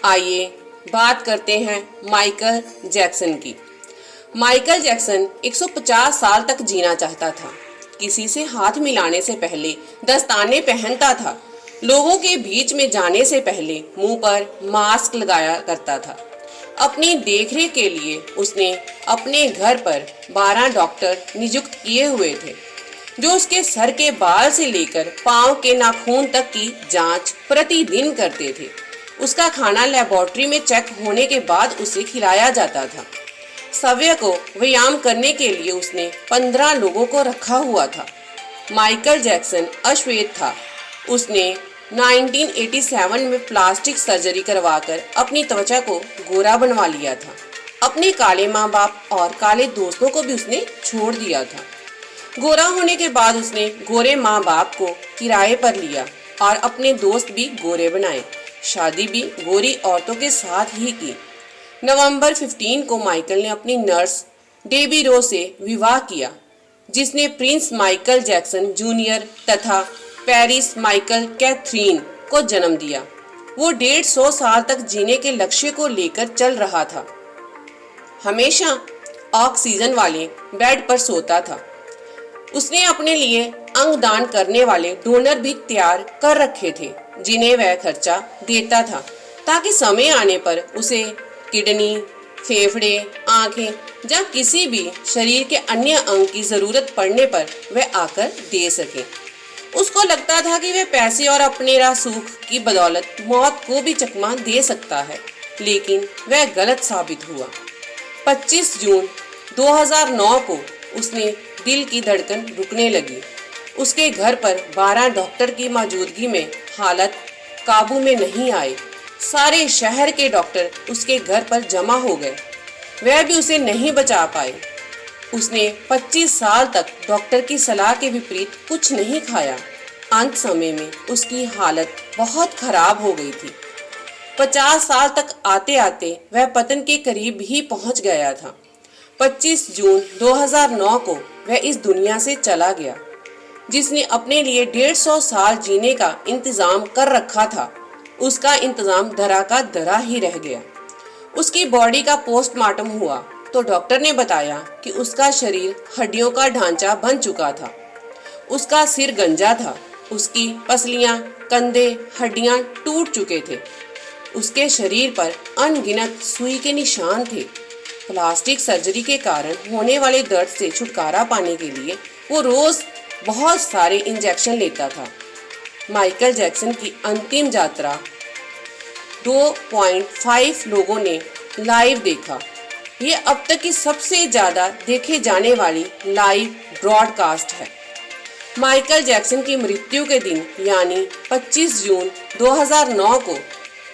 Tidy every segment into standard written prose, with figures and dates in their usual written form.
आइए बात करते हैं माइकल जैक्सन की। माइकल जैक्सन 150 साल तक जीना चाहता था। किसी से हाथ मिलाने से पहले दस्ताने पहनता था। लोगों के बीच में जाने से पहले मुंह पर मास्क लगाया करता था। अपनी देखरेख के लिए उसने अपने घर पर 12 डॉक्टर नियुक्त किए हुए थे, जो उसके सर के बाल से लेकर पांव के नाखून तक की जांच प्रतिदिन करते थे। उसका खाना लेबोरेटरी में चेक होने के बाद उसे खिलाया जाता था। सवय को व्यायाम करने के लिए उसने 15 लोगों को रखा हुआ था। माइकल जैक्सन अश्वेत था। उसने 1987 में प्लास्टिक सर्जरी करवाकर अपनी त्वचा को गोरा बनवा लिया था। अपने काले माँ बाप और काले दोस्तों को भी उसने छोड़ दिया था। गोरा होने के बाद उसने गोरे माँ बाप को किराए पर लिया और अपने दोस्त भी गोरे बनाए। शादी भी गोरी औरतों के साथ ही की। नवंबर 15 को माइकल ने अपनी नर्स डेबी रो से विवाह किया, जिसने प्रिंस माइकल जैक्सन जूनियर तथा पेरिस माइकल कैथरीन को जन्म दिया। वो 150 साल तक जीने के लक्ष्य को लेकर चल रहा था। हमेशा ऑक्सीजन वाले बेड पर सोता था। उसने अपने लिए अंगदान करने वाले डोनर भी तैयार कर रखे थे, जिन्हें वह खर्चा देता था ताकि समय आने पर उसे किडनी, फेफड़े, आंखें या किसी भी शरीर के अन्य अंग की जरूरत पड़ने पर वह आकर दे सके। उसको लगता था कि वह पैसे और अपने सुख की बदौलत मौत को भी चकमा दे सकता है, लेकिन वह गलत साबित हुआ। 25 जून 2009 को उसने दिल की धड़कन रुकने लगी। उसके घर पर 12 डॉक्टर की मौजूदगी में हालत काबू में नहीं आई। सारे शहर के डॉक्टर उसके घर पर जमा हो गए। वह भी उसे नहीं बचा पाए। उसने 25 साल तक डॉक्टर की सलाह के विपरीत कुछ नहीं खाया। अंत समय में उसकी हालत बहुत खराब हो गई थी। 50 साल तक आते आते वह पतन के करीब ही पहुंच गया था। 25 जून 2009 को वह इस दुनिया से चला गया। जिसने अपने लिए 150 साल जीने का इंतजाम कर रखा था, उसका इंतजाम धरा का धरा ही रह गया। उसकी बॉडी का पोस्टमार्टम हुआ तो डॉक्टर ने बताया कि उसका शरीर हड्डियों का ढांचा बन चुका था। उसका सिर गंजा था। उसकी पसलियां, कंधे, हड्डियां टूट चुके थे। उसके शरीर पर अनगिनत सुई के निशान थे। प्लास्टिक सर्जरी के कारण होने वाले दर्द से छुटकारा पाने के लिए वो रोज बहुत सारे इंजेक्शन लेता था। माइकल जैक्सन की अंतिम यात्रा 2.5 लोगों ने लाइव देखा। ये अब तक की सबसे ज्यादा देखे जाने वाली लाइव ब्रॉडकास्ट है। माइकल जैक्सन की मृत्यु के दिन यानी 25 जून 2009 को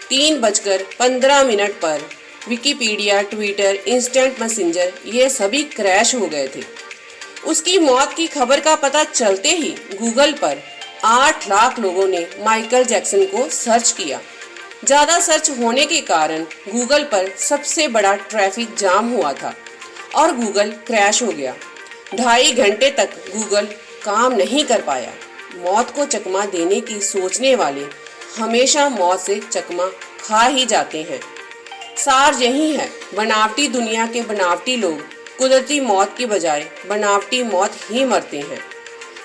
3:15 पर विकिपीडिया, ट्विटर, इंस्टेंट मैसेंजर ये सभी क्रैश हो गए थे। उसकी मौत की खबर का पता चलते ही गूगल पर 8 लाख लोगों ने माइकल जैक्सन को सर्च किया। ज़्यादा सर्च होने के कारण गूगल पर सबसे बड़ा ट्रैफिक जाम हुआ था और गूगल क्रैश हो गया। 2.5 घंटे तक गूगल काम नहीं कर पाया। मौत को चकमा देने की सोचने वाले हमेशा मौत से चकमा खा ही जाते हैं। सार यही है, बनावटी दुनिया के बनावटी लोग कुदरती मौत की बजाय बनावटी मौत ही मरते हैं।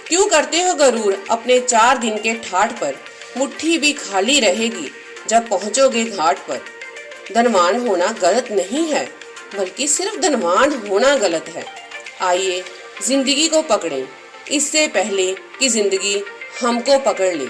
क्यों करते हो गरूर अपने 4 दिन के ठाठ पर? मुट्ठी भी खाली रहेगी जब पहुंचोगे घाट पर। धनवान होना गलत नहीं है, बल्कि सिर्फ धनवान होना गलत है। आइए जिंदगी को पकड़ें, इससे पहले कि जिंदगी हमको पकड़ ले।